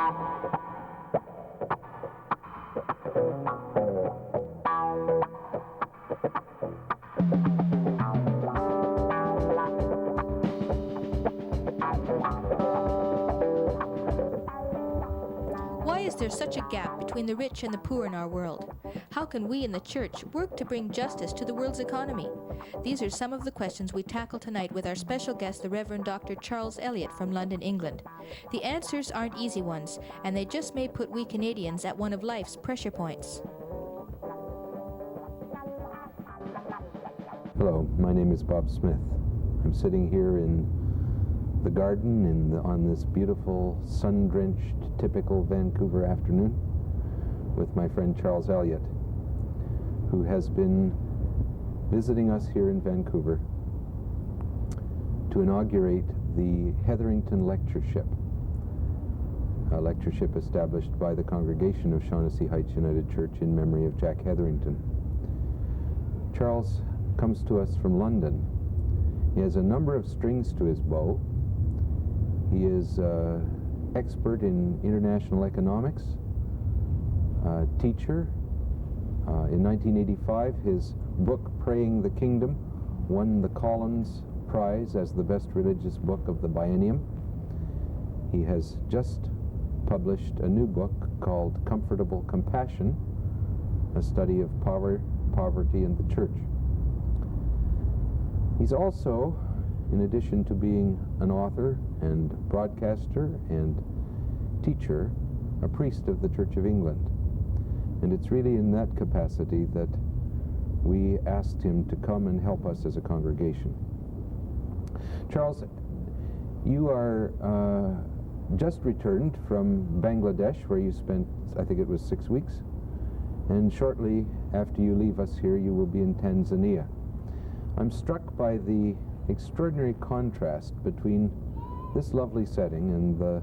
Why is there such a gap between the rich and the poor in our world? How can we in the Church work to bring justice to the world's economy? These are some of the questions we tackle tonight with our special guest, the Reverend Dr. Charles Elliott from London, England. The answers aren't easy ones, and they just may put we Canadians at one of life's pressure points. Hello, my name is Bob Smith. I'm sitting here in the garden on this beautiful, sun-drenched, typical Vancouver afternoon with my friend Charles Elliott, who has been visiting us here in Vancouver to inaugurate the Hetherington Lectureship, a lectureship established by the congregation of Shaughnessy Heights United Church in memory of Jack Hetherington. Charles comes to us from London. He has a number of strings to his bow. He is expert in international economics, teacher. In 1985, his book, Praying the Kingdom, won the Collins Prize as the best religious book of the biennium. He has just published a new book called Comfortable Compassion, a study of poverty in the church. He's also, in addition to being an author and broadcaster and teacher, a priest of the Church of England. And it's really in that capacity that we asked him to come and help us as a congregation. Charles, you are just returned from Bangladesh, where you spent, I think it was 6 weeks, and shortly after you leave us here, you will be in Tanzania. I'm struck by the extraordinary contrast between this lovely setting and the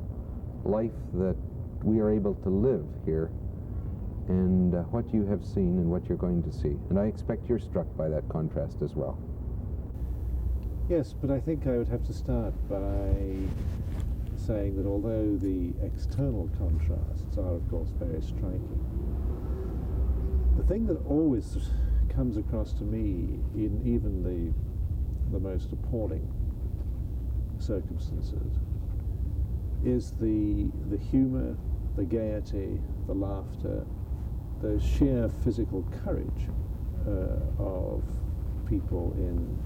life that we are able to live here and what you have seen and what you're going to see. And I expect you're struck by that contrast as well. Yes, but I think I would have to start by saying that although the external contrasts are, of course, very striking, the thing that always comes across to me in even the most appalling circumstances is the humor, the gaiety, the laughter, the sheer physical courage of people in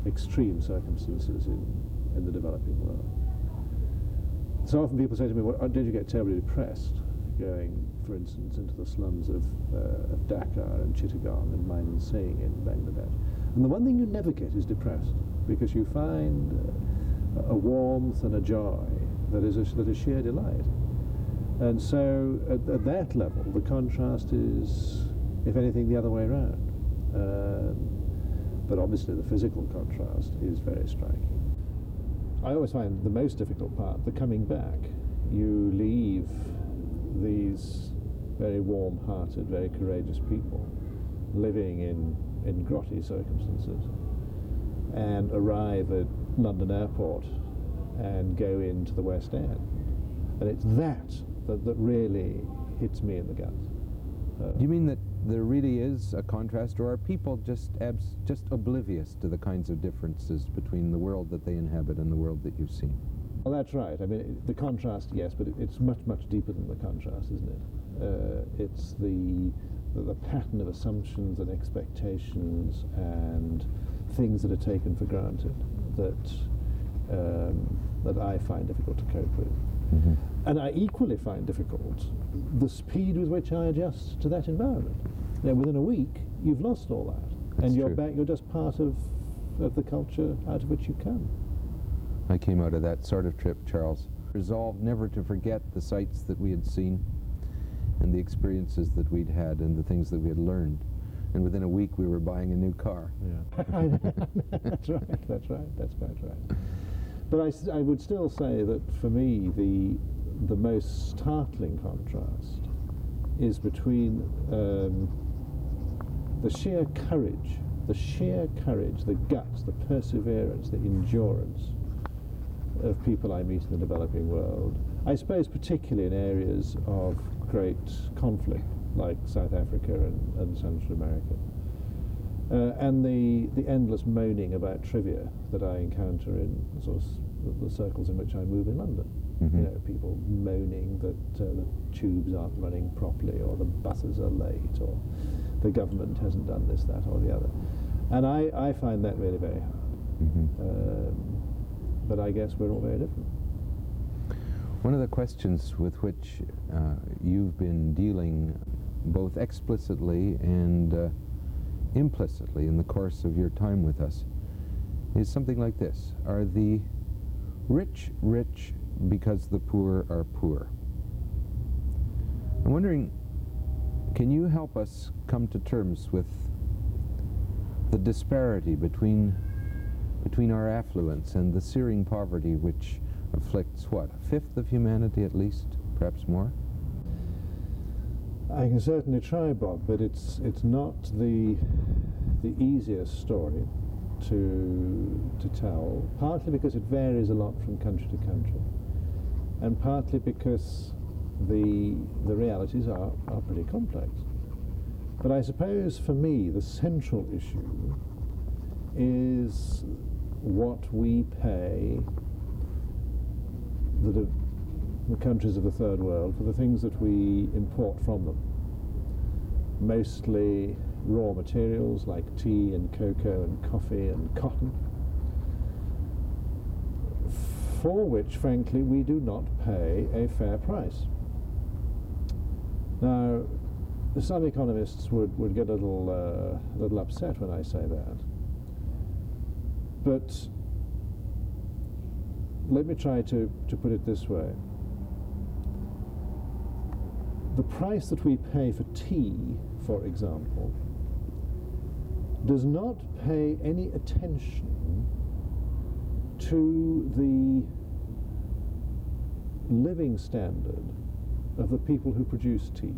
extreme circumstances in the developing world. So often people say to me, well, don't you get terribly depressed going, for instance, into the slums of Dhaka and Chittagong and Maiman Singh in Bangladesh? And the one thing you never get is depressed, because you find a warmth and a joy that is sheer delight. And so at that level, the contrast is, if anything, the other way around. But obviously the physical contrast is very striking. I always find the most difficult part, the coming back. You leave these very warm-hearted, very courageous people living in grotty circumstances and arrive at London Airport and go into the West End. And it's that really hits me in the guts. Do you mean that there really is a contrast, or are people just oblivious to the kinds of differences between the world that they inhabit and the world that you've seen? Well, that's right. I mean, the contrast, yes, but it's much, much deeper than the contrast, isn't it? It's the pattern of assumptions and expectations and things that are taken for granted that I find difficult to cope with. Mm-hmm. And I equally find difficult the speed with which I adjust to that environment. You know, within a week, you've lost all that, and you're back. You're just part of the culture out of which you come. I came out of that sort of trip, Charles, resolved never to forget the sights that we had seen and the experiences that we'd had and the things that we had learned. And within a week, we were buying a new car. Yeah, that's right. That's quite right. But I would still say that for me, the most startling contrast is between the sheer courage, the guts, the perseverance, the endurance of people I meet in the developing world, I suppose particularly in areas of great conflict, like South Africa and Central America. And the endless moaning about trivia that I encounter in sort of the circles in which I move in London. Mm-hmm. You know, people moaning that the tubes aren't running properly, or the buses are late, or the government hasn't done this, that, or the other. And I find that really very hard. Mm-hmm. But I guess we're all very different. One of the questions with which you've been dealing both explicitly and implicitly in the course of your time with us is something like this. Are the rich rich because the poor are poor? I'm wondering, can you help us come to terms with the disparity between our affluence and the searing poverty which afflicts, what, a fifth of humanity at least, perhaps more? I can certainly try, Bob, but it's not the easiest story to tell, partly because it varies a lot from country to country, and partly because the realities are pretty complex. But I suppose for me the central issue is what we pay the countries of the third world for the things that we import from them. Mostly raw materials like tea and cocoa and coffee and cotton, for which, frankly, we do not pay a fair price. Now, some economists would get a little upset when I say that, but let me try to put it this way. The price that we pay for tea, for example, does not pay any attention to the living standard of the people who produce tea.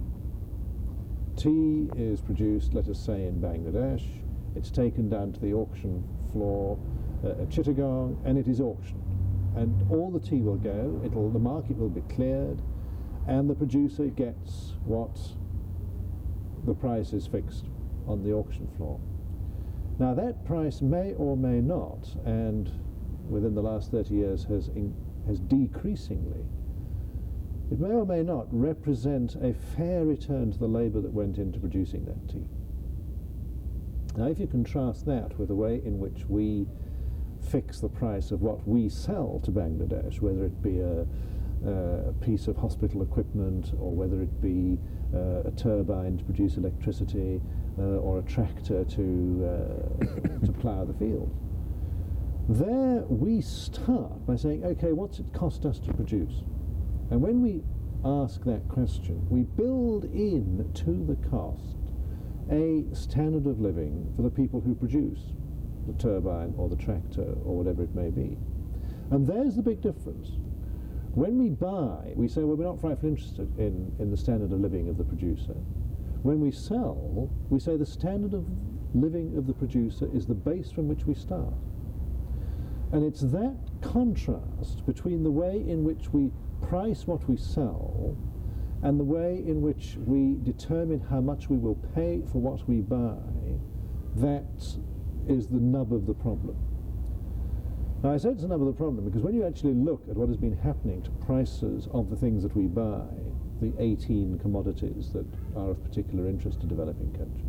Tea is produced, let us say, in Bangladesh. It's taken down to the auction floor at Chittagong, and it is auctioned. And all the tea will go, the market will be cleared, and the producer gets what the price is fixed on the auction floor. Now that price may or may not, and within the last 30 years has decreasingly, it may or may not represent a fair return to the labour that went into producing that tea. Now if you contrast that with the way in which we fix the price of what we sell to Bangladesh, whether it be a piece of hospital equipment, or whether it be a turbine to produce electricity, or a tractor to plough the field. There we start by saying, okay, what's it cost us to produce? And when we ask that question, we build in to the cost a standard of living for the people who produce the turbine or the tractor or whatever it may be. And there's the big difference. When we buy, we say, well, we're not frightfully interested in the standard of living of the producer. When we sell, we say the standard of living of the producer is the base from which we start. And it's that contrast between the way in which we price what we sell and the way in which we determine how much we will pay for what we buy that is the nub of the problem. Now I say it's the nub of the problem because when you actually look at what has been happening to prices of the things that we buy, the 18 commodities that are of particular interest to developing countries,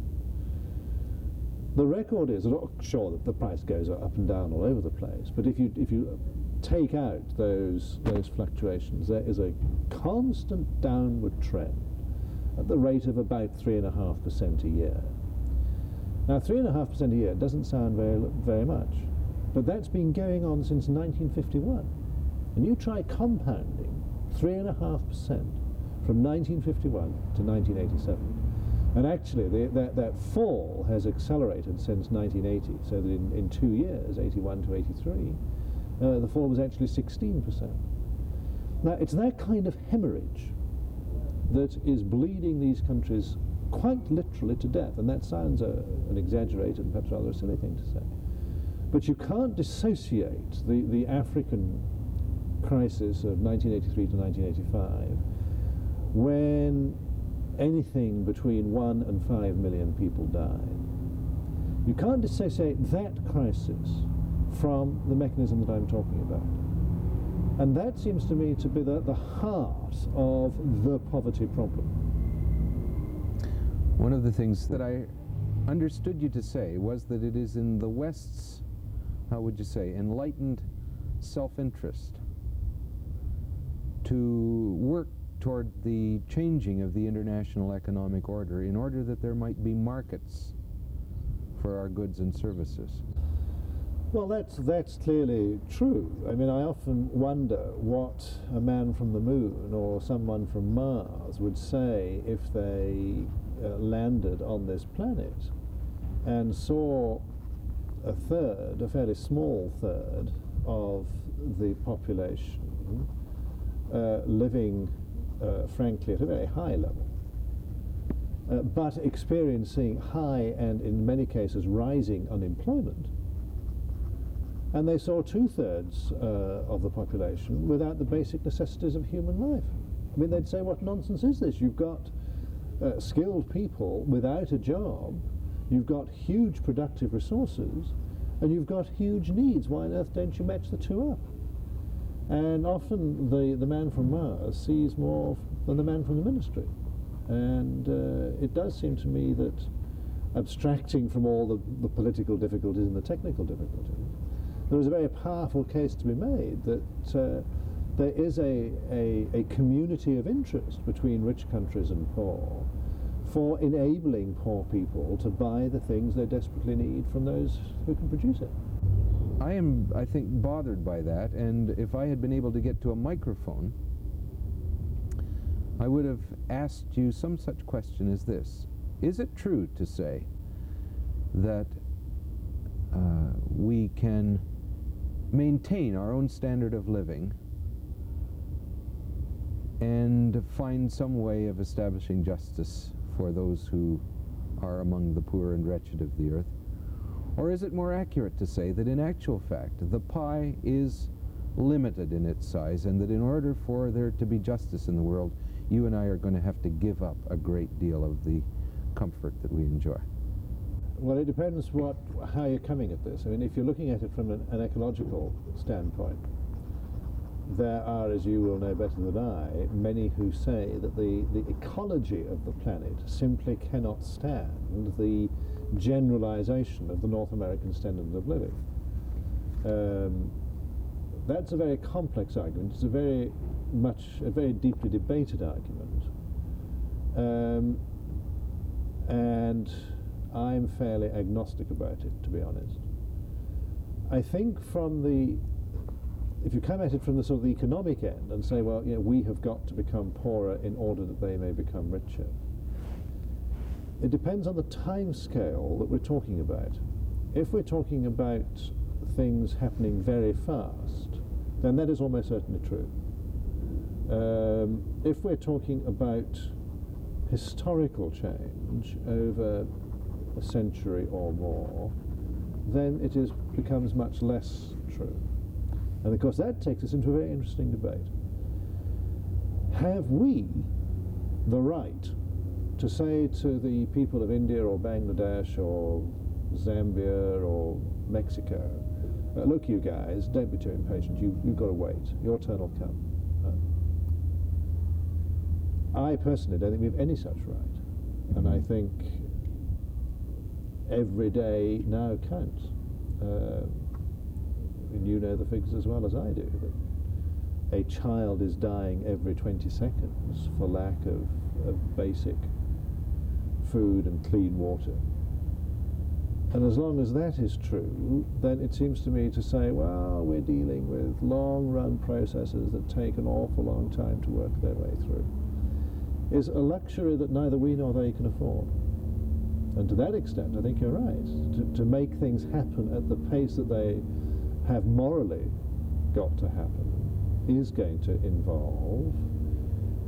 the record is, sure, that the price goes up and down all over the place, but if you take out those fluctuations, there is a constant downward trend at the rate of about 3.5% a year. Now 3.5% a year doesn't sound very much, but that's been going on since 1951. And you try compounding 3.5% from 1951 to 1987. And actually that fall has accelerated since 1980, so that in 2 years, 81 to 83, the fall was actually 16%. Now it's that kind of hemorrhage that is bleeding these countries quite literally to death, and that sounds an exaggerated and perhaps rather a silly thing to say. But you can't dissociate the African crisis of 1983 to 1985, when anything between 1 and 5 million people died. You can't dissociate that crisis from the mechanism that I'm talking about. And that seems to me to be the heart of the poverty problem. One of the things that I understood you to say was that it is in the West's, how would you say, enlightened self-interest to work toward the changing of the international economic order in order that there might be markets for our goods and services. Well, that's clearly true. I mean, I often wonder what a man from the moon or someone from Mars would say if they landed on this planet and saw a third, a fairly small third, of the population living, frankly, at a very high level, but experiencing high and, in many cases, rising unemployment. And they saw 2/3 of the population without the basic necessities of human life. I mean, they'd say, what nonsense is this? You've got skilled people without a job, you've got huge productive resources, and you've got huge needs. Why on earth don't you match the two up? And often the man from Mars sees more than the man from the ministry. And it does seem to me that, abstracting from all the political difficulties and the technical difficulties, there is a very powerful case to be made that there is a community of interest between rich countries and poor for enabling poor people to buy the things they desperately need from those who can produce it. I am, I think, bothered by that, and if I had been able to get to a microphone, I would have asked you some such question as this. Is it true to say that we can maintain our own standard of living and find some way of establishing justice for those who are among the poor and wretched of the earth? Or is it more accurate to say that in actual fact the pie is limited in its size, and that in order for there to be justice in the world, you and I are going to have to give up a great deal of the comfort that we enjoy? Well, it depends how you're coming at this. I mean, if you're looking at it from an ecological standpoint, there are, as you will know better than I, many who say that the ecology of the planet simply cannot stand the generalization of the North American standard of living. That's a very complex argument. It's a very deeply debated argument. And I'm fairly agnostic about it, to be honest. I think if you come at it from the sort of the economic end and say, well, we have got to become poorer in order that they may become richer, it depends on the time scale that we're talking about. If we're talking about things happening very fast, then that is almost certainly true. If we're talking about historical change over a century or more, then it becomes much less true. And of course that takes us into a very interesting debate. Have we the right to say to the people of India or Bangladesh or Zambia or Mexico, look, you guys, don't be too impatient, you've got to wait, your turn will come? I personally don't think we have any such right, and I think every day now counts. And you know the figures as well as I do, that a child is dying every 20 seconds for lack of basic food and clean water. And as long as that is true, then it seems to me to say, well, we're dealing with long-run processes that take an awful long time to work their way through, is a luxury that neither we nor they can afford. And to that extent, I think you're right. To make things happen at the pace that they have morally got to happen is going to involve,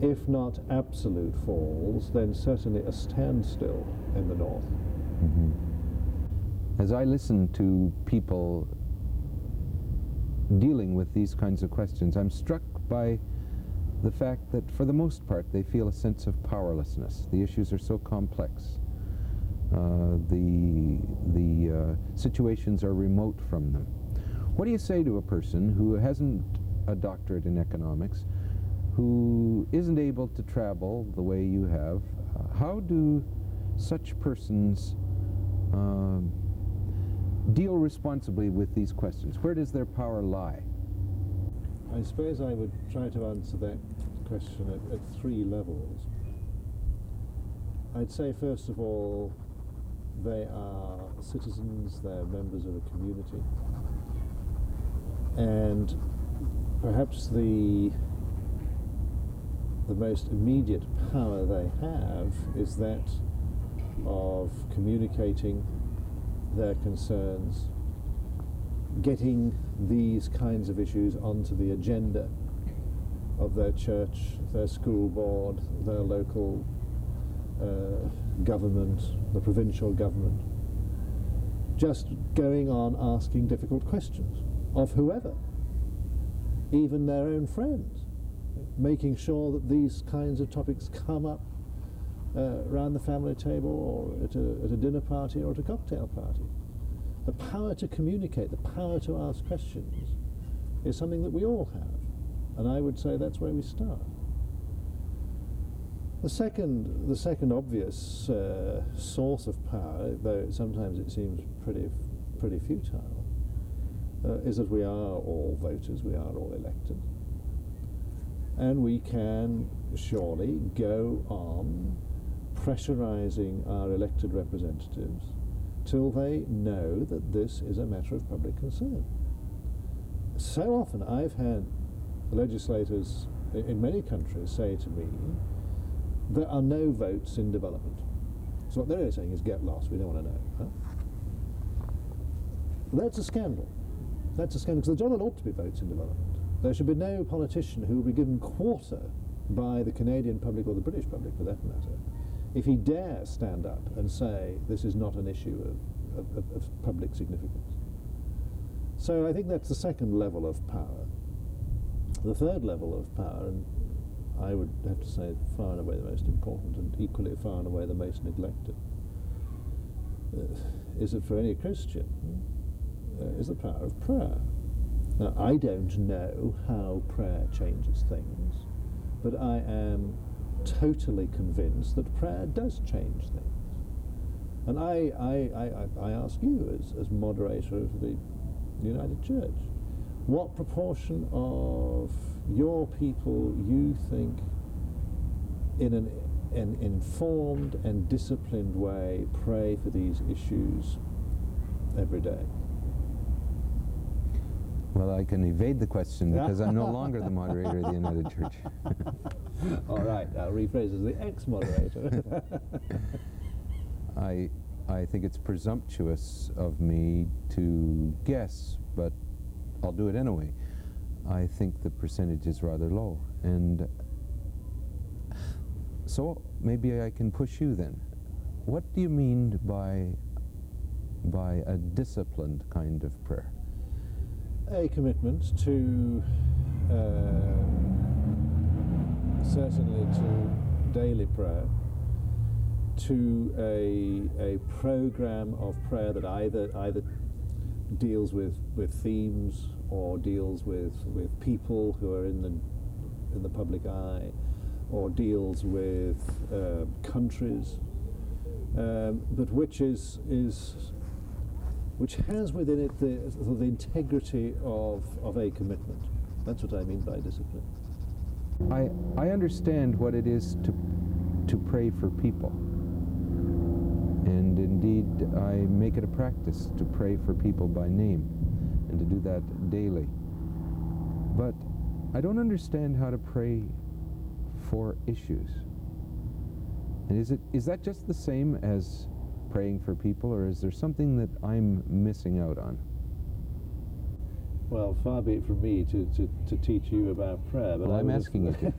if not absolute falls, then certainly a standstill in the North. Mm-hmm. As I listen to people dealing with these kinds of questions, I'm struck by the fact that for the most part they feel a sense of powerlessness. The issues are so complex. The situations are remote from them. What do you say to a person who hasn't a doctorate in economics, who isn't able to travel the way you have? How do such persons deal responsibly with these questions? Where does their power lie? I suppose I would try to answer that question at three levels. I'd say, first of all, they are citizens, they're members of a community, and perhaps the most immediate power they have is that of communicating their concerns, getting these kinds of issues onto the agenda of their church, their school board, their local government, the provincial government. Just going on asking difficult questions of whoever, even their own friends, making sure that these kinds of topics come up around the family table or at a dinner party or at a cocktail party. The power to communicate, the power to ask questions is something that we all have, and I would say that's where we start. The second obvious source of power, though sometimes it seems pretty futile, is that we are all voters, we are all elected. And we can surely go on pressurizing our elected representatives till they know that this is a matter of public concern. So often I've had legislators in many countries say to me, there are no votes in development. So what they're really saying is, get lost, we don't want to know. Huh? That's a scandal. That's a scandal, because there ought to be votes in development. There should be no politician who will be given quarter by the Canadian public, or the British public for that matter, if he dares stand up and say this is not an issue of public significance. So I think that's the second level of power. The third level of power, and I would have to say far and away the most important and equally far and away the most neglected, is that for any Christian is the power of prayer. Now, I don't know how prayer changes things, but I am totally convinced that prayer does change things. And I ask you, as moderator of the United Church, what proportion of your people you think in an informed and disciplined way pray for these issues every day? Well, I can evade the question because I'm no longer the moderator of the United Church. All right, I'll rephrase as the ex-moderator. I think it's presumptuous of me to guess, but I'll do it anyway. I think the percentage is rather low, and so maybe I can push you then. What do you mean by a disciplined kind of prayer? A commitment to certainly to daily prayer, to a program of prayer that either deals with themes or deals with people who are in the public eye, or deals with countries, but which has within it the integrity of a commitment. That's what I mean by discipline. I understand what it is to pray for people, and indeed I make it a practice to pray for people by name and to do that daily. But I don't understand how to pray for issues. And is that just the same as praying for people, or is there something that I'm missing out on? Well, far be it from me to teach you about prayer, but well, I'm asking you to.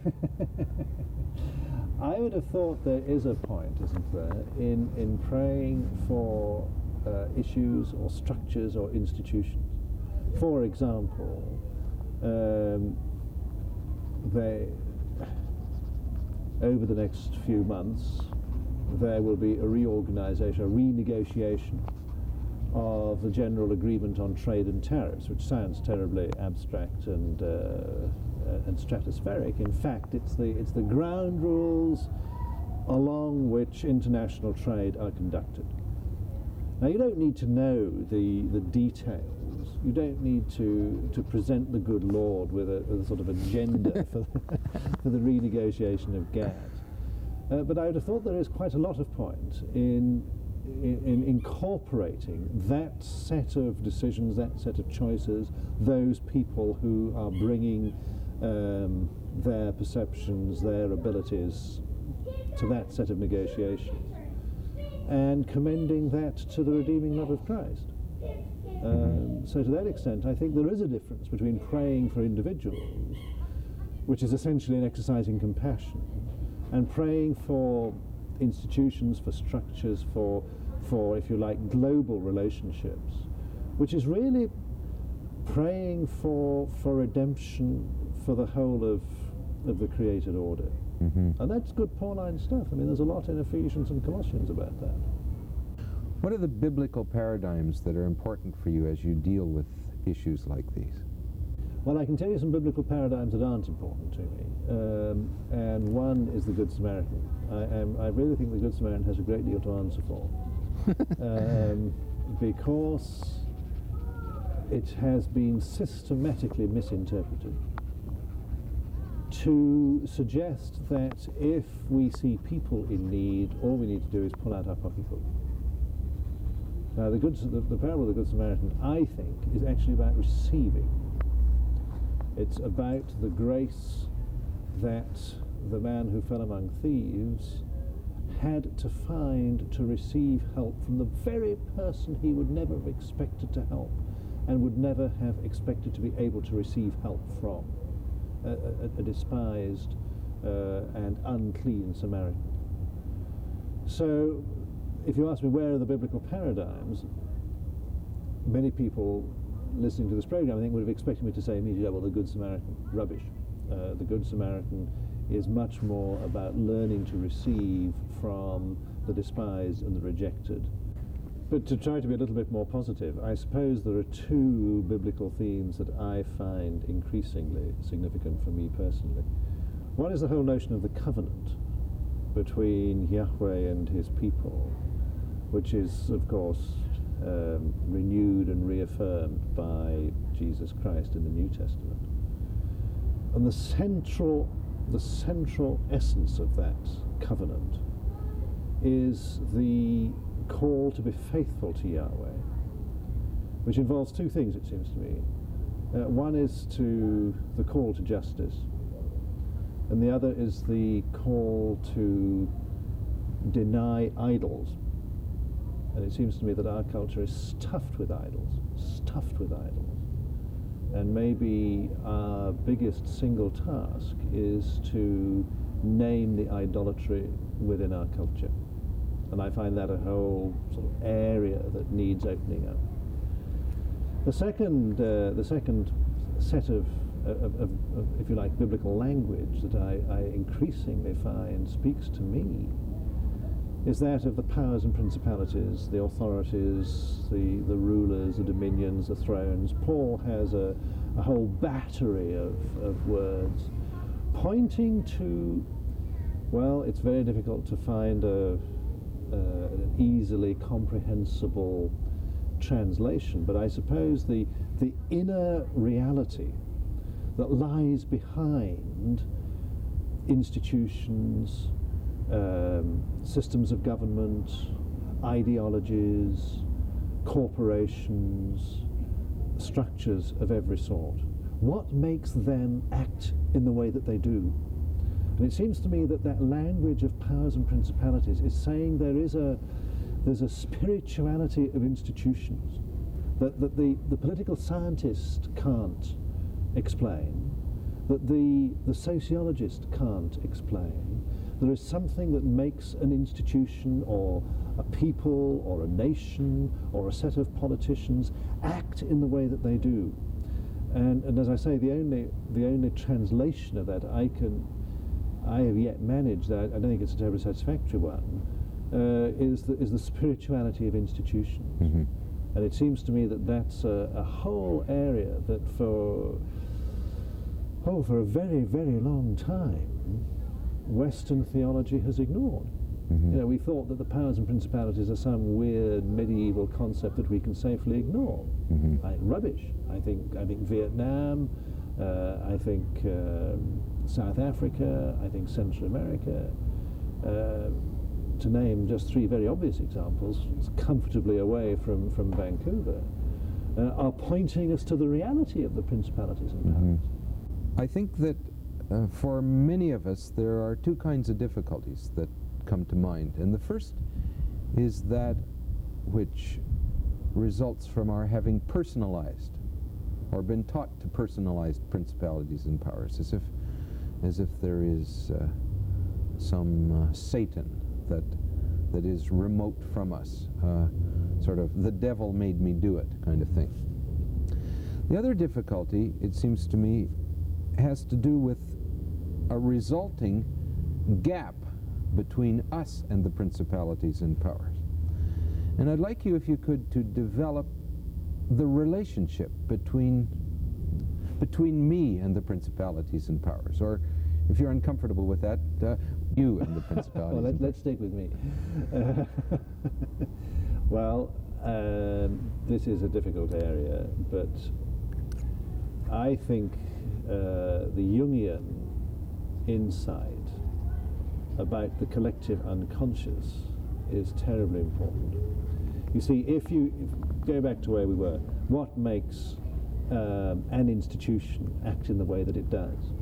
I would have thought there is a point, isn't there, in praying for issues or structures or institutions. For example, over the next few months, there will be a reorganization, a renegotiation of the general agreement on trade and tariffs, which sounds terribly abstract and stratospheric. In fact, it's the ground rules along which international trade are conducted. Now, you don't need to know the details. You don't need to present the good Lord with a sort of agenda for the renegotiation of GATT. But I would have thought there is quite a lot of point in incorporating that set of decisions, that set of choices, those people who are bringing their perceptions, their abilities to that set of negotiations, and commending that to the redeeming love of Christ. So to that extent, I think there is a difference between praying for individuals, which is essentially an exercising compassion, and praying for institutions, for structures, for if you like, global relationships, which is really praying for redemption for the whole of the created order. And that's good Pauline stuff. I mean, there's a lot in Ephesians and Colossians about that. What are the biblical paradigms that are important for you as you deal with issues like these? Well, I can tell you some biblical paradigms that aren't important to me. And one is the Good Samaritan. I really think the Good Samaritan has a great deal to answer for. Because it has been systematically misinterpreted to suggest that if we see people in need, all we need to do is pull out our pocketbook. Now, the parable of the Good Samaritan, I think, is actually about receiving. It's about the grace that the man who fell among thieves had to find to receive help from the very person he would never have expected to help and would never have expected to be able to receive help from, a despised and unclean Samaritan. So, if you ask me where are the biblical paradigms, many people listening to this program, I think, would have expected me to say immediately, well, the Good Samaritan, rubbish. The Good Samaritan is much more about learning to receive from the despised and the rejected. But to try to be a little bit more positive, I suppose there are two biblical themes that I find increasingly significant for me personally. One is the whole notion of the covenant between Yahweh and his people, which is, of course, renewed and reaffirmed by Jesus Christ in the New Testament. And the central essence of that covenant is the call to be faithful to Yahweh, which involves two things, it seems to me. One is the call to justice, and the other is the call to deny idols. And it seems to me that our culture is stuffed with idols. And maybe our biggest single task is to name the idolatry within our culture. And I find that a whole sort of area that needs opening up. The second set of, if you like, biblical language that I increasingly find speaks to me is that of the powers and principalities, the authorities, the rulers, the dominions, the thrones. Paul has a whole battery of words pointing to, well, it's very difficult to find an easily comprehensible translation, but I suppose the inner reality that lies behind institutions, systems of government, ideologies, corporations, structures of every sort. What makes them act in the way that they do? And it seems to me that language of powers and principalities is saying there's a spirituality of institutions that the political scientist can't explain, that the sociologist can't explain. There is something that makes an institution or a people or a nation or a set of politicians act in the way that they do. And as I say, the only translation of that I have yet managed, that I don't think it's a terribly satisfactory one, is the spirituality of institutions. Mm-hmm. And it seems to me that that's a whole area that for a very, very long time, Western theology has ignored. Mm-hmm. You know, we thought that the powers and principalities are some weird medieval concept that we can safely ignore. Mm-hmm. Rubbish. I think Vietnam, I think South Africa, I think Central America, to name just three very obvious examples, comfortably away from Vancouver, are pointing us to the reality of the principalities and powers. Mm-hmm. I think that for many of us there are two kinds of difficulties that come to mind, and the first is that which results from our having personalized or been taught to personalize principalities and powers, as if there is some Satan that is remote from us, sort of the devil made me do it kind of thing. The other difficulty, it seems to me, has to do with a resulting gap between us and the principalities and powers. And I'd like you, if you could, to develop the relationship between me and the principalities and powers, or if you're uncomfortable with that, you and the principalities. Well, let's stick with me. Well, this is a difficult area, but I think the Jungian insight about the collective unconscious is terribly important. You see, if you go back to where we were, what makes an institution act in the way that it does?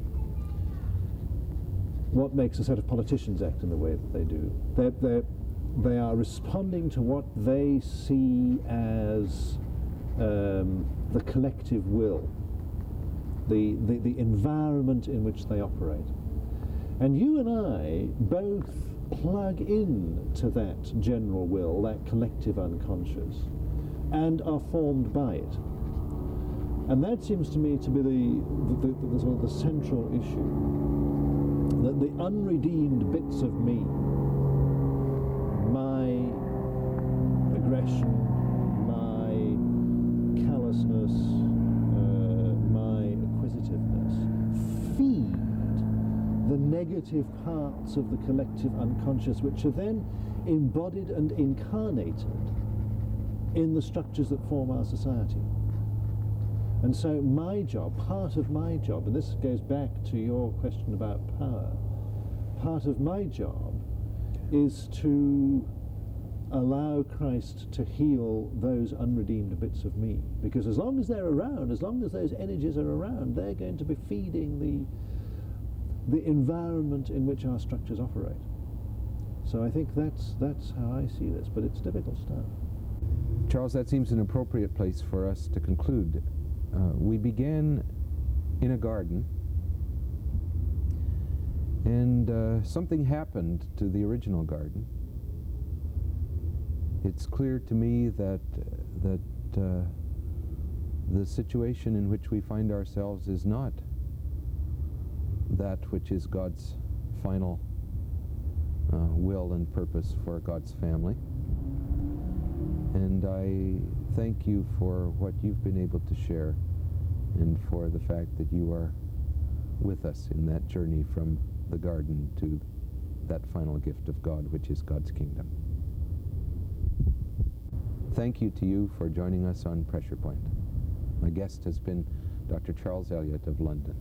What makes a set of politicians act in the way that they do? They are responding to what they see as the collective will, the environment in which they operate. And you and I both plug in to that general will, that collective unconscious, and are formed by it. And that seems to me to be the sort of the central issue. That the unredeemed bits of me, my aggression, my callousness, my acquisitiveness, feed the negative parts of the collective unconscious, which are then embodied and incarnated in the structures that form our society. And so my job, part of my job, and this goes back to your question about power, part of my job is to allow Christ to heal those unredeemed bits of me. Because as long as they're around, as long as those energies are around, they're going to be feeding the environment in which our structures operate. So I think that's how I see this, but it's difficult stuff. Charles, that seems an appropriate place for us to conclude. We began in a garden, and something happened to the original garden. It's clear to me that the situation in which we find ourselves is not that which is God's final will and purpose for God's family. And I thank you for what you've been able to share, and for the fact that you are with us in that journey from the garden to that final gift of God, which is God's kingdom. Thank you to you for joining us on Pressure Point. My guest has been Dr. Charles Elliott of London.